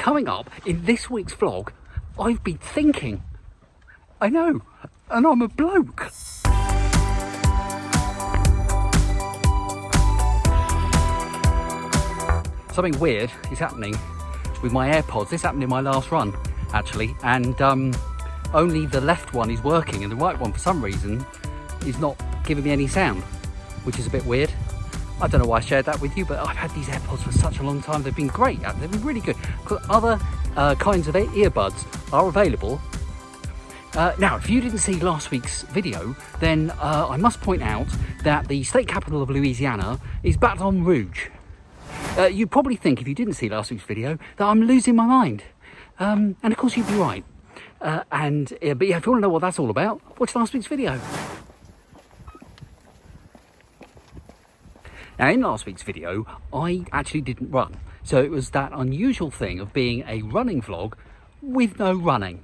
coming up in this week's vlog, I've been thinking. I know, and I'm a bloke. Something weird is happening with my AirPods. This happened in my last run, actually, and only the left one is working and the right one, for some reason, is not giving me any sound, which is a bit weird. I don't know why I shared that with you, but I've had these AirPods for such a long time. They've been great. They've been really good. Other kinds of earbuds are available. Now, if you didn't see last week's video, then I must point out that the state capital of Louisiana is Baton Rouge. You'd probably think, if you didn't see last week's video, that I'm losing my mind. And of course you'd be right. But yeah, if you want to know what that's all about, watch last week's video. Now, in last week's video, I actually didn't run. So it was that unusual thing of being a running vlog with no running.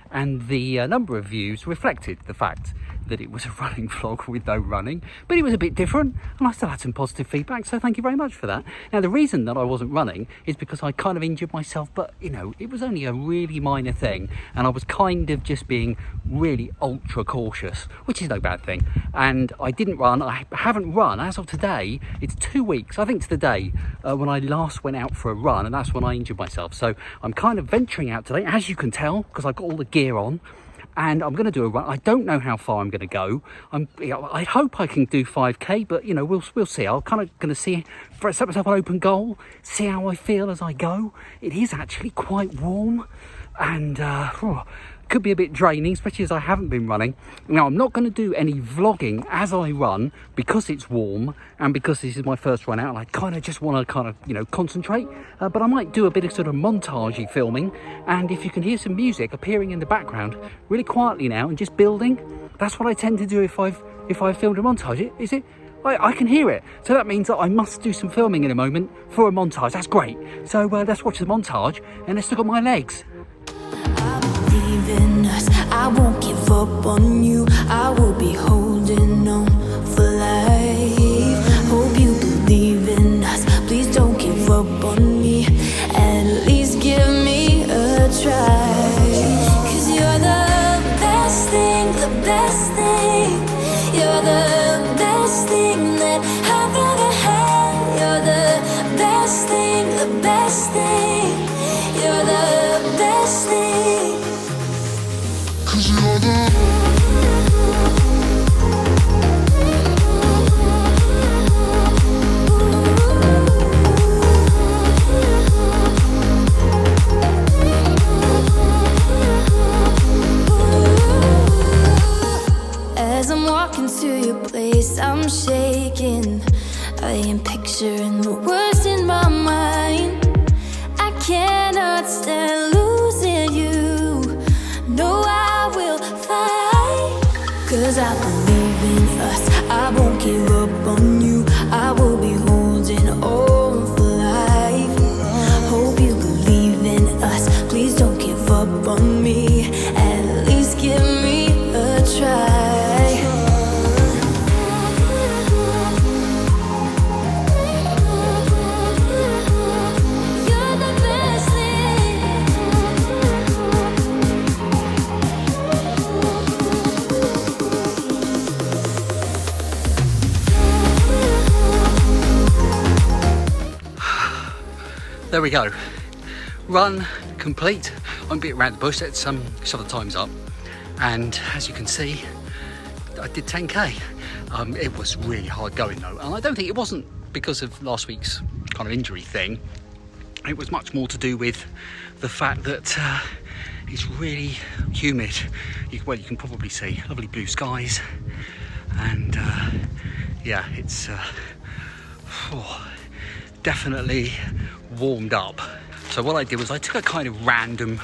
And the number of views reflected the fact that it was a running vlog with no running, but it was a bit different, and I still had some positive feedback, so thank you very much for that. Now, the reason that I wasn't running is because I kind of injured myself, but you know, it was only a really minor thing, and I was kind of just being really ultra cautious, which is no bad thing. And I didn't run. I haven't run as of today. It's 2 weeks, I think, to the day when I last went out for a run, and that's when I injured myself. So I'm kind of venturing out today, as you can tell, because I've got all the gear on. And I'm going to do a run. I don't know how far I'm going to go. I hope I can do 5k, but you know, we'll see. I'm kind of going to set myself an open goal, see how I feel as I go. It is actually quite warm, and could be a bit draining, especially as I haven't been running. Now, I'm not going to do any vlogging as I run because it's warm and because this is my first run out, and I kind of just want to you know, concentrate. But I might do a bit of sort of montage filming, and if you can hear some music appearing in the background really quietly now and just building, that's what I tend to do if I've filmed a montage. Is it? I can hear it, so that means that I must do some filming in a moment for a montage. That's great. So let's watch the montage and let's look at my legs. In us, I won't give up on you. I will be holding on for life. Hope you believe in us. Please don't give up on me. At least give me a try. 'Cause you're the best thing, the best thing. You're the best thing that I've ever had. You're the best thing, the best thing. You're the best thing. As I'm walking to your place, I'm shaking. I am picturing the words in my mind. I cannot stand losing you. No, I will fight. 'Cause I believe in us. I won't give up on you. I will be holding on for life. Hope you believe in us. Please don't give up on me. At least give me a try. There we go. Run complete. I'm a bit around the bush. Let's shove the times up. And as you can see, I did 10k. It was really hard going though, and I don't think it wasn't because of last week's kind of injury thing. It was much more to do with the fact that it's really humid. Well, you can probably see lovely blue skies, and yeah, it's definitely warmed up. So what I did was I took a kind of random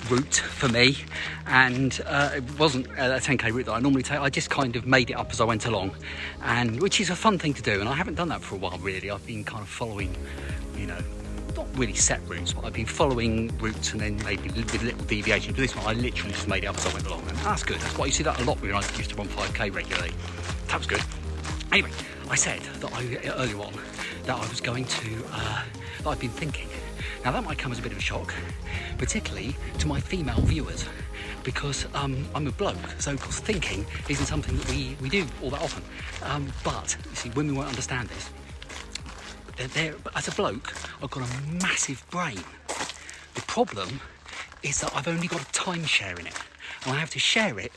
route for me, and it wasn't a 10k route that I normally take. I just kind of made it up as I went along, and which is a fun thing to do, and I haven't done that for a while really. I've been kind of following, you know, not really set routes, but I've been following routes and then maybe with little deviations. But this one I literally just made it up as I went along, and that's good. That's why you see that a lot when I used to run 5k regularly. That was good. Anyway, I said that earlier on that I was going to, that I've been thinking Now that might come as a bit of a shock, particularly to my female viewers, because I'm a bloke, so of course thinking isn't something that we do all that often. But you see, women won't understand this. As a bloke, I've got a massive brain. The problem is that I've only got a timeshare in it, and I have to share it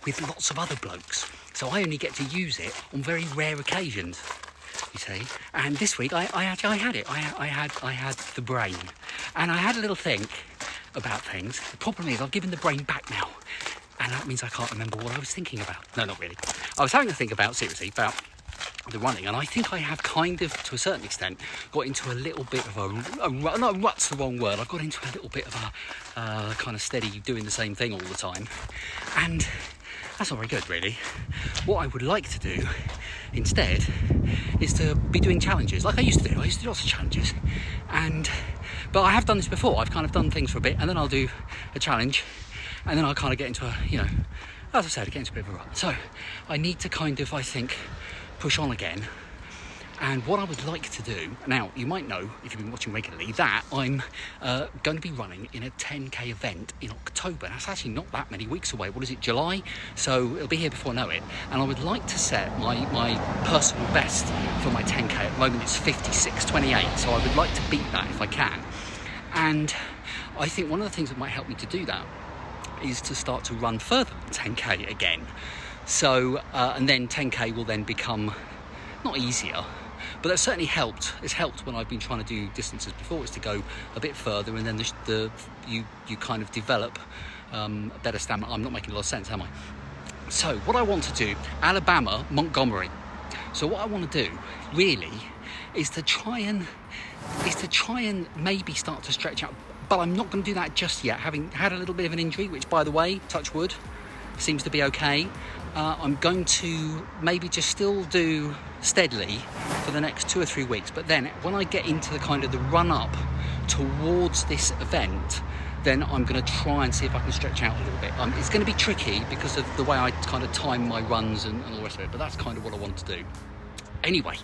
with lots of other blokes. So I only get to use it on very rare occasions, you see. And this week I had it. I had the brain, and I had a little think about things. The problem is I've given the brain back now, and that means I can't remember what I was thinking about. No, not really. I was having to think about, seriously, about the running, and I think I have kind of, to a certain extent, got into a little bit of a rut's the wrong word. I've got into a little bit of a kind of steady doing the same thing all the time, and that's not very good, really. What I would like to do instead is to be doing challenges like I used to do. I used to do lots of challenges, but I have done this before. I've kind of done things for a bit, and then I'll do a challenge, and then I'll kind of get into as I said, get into a bit of a rut. So I need to kind of, I think, push on again. And what I would like to do, now you might know if you've been watching regularly, that I'm going to be running in a 10k event in October. That's actually not that many weeks away. What is it, July? So it'll be here before I know it. And I would like to set my personal best for my 10k. At the moment it's 56:28, so I would like to beat that if I can. And I think one of the things that might help me to do that is to start to run further than 10k again. So and then 10k will then become not easier, but that certainly helped. It's helped when I've been trying to do distances before, is to go a bit further, and then you kind of develop a better stamina. I'm not making a lot of sense, am I? So what I want to do, Alabama, Montgomery. So what I want to do really is to try and maybe start to stretch out, but I'm not going to do that just yet, having had a little bit of an injury, which, by the way, touch wood, seems to be okay. I'm going to maybe just still do steadily for the next 2 or 3 weeks, but then when I get into the kind of the run up towards this event, then I'm going to try and see if I can stretch out a little bit. It's going to be tricky because of the way I kind of time my runs and all the rest of it, but that's kind of what I want to do. Anyway,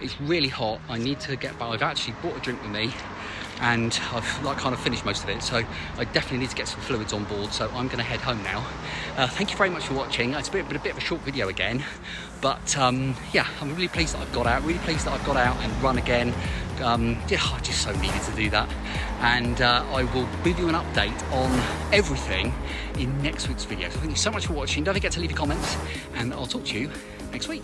it's really hot. I need to get back. I've actually brought a drink with me, and I've kind of finished most of it, so I definitely need to get some fluids on board, so I'm going to head home now. Thank you very much for watching. It's a bit of a short video again, but yeah, I'm really pleased that I've got out, and run again. Yeah, I just so needed to do that, and I will give you an update on everything in next week's video. So thank you so much for watching. Don't forget to leave your comments, and I'll talk to you next week.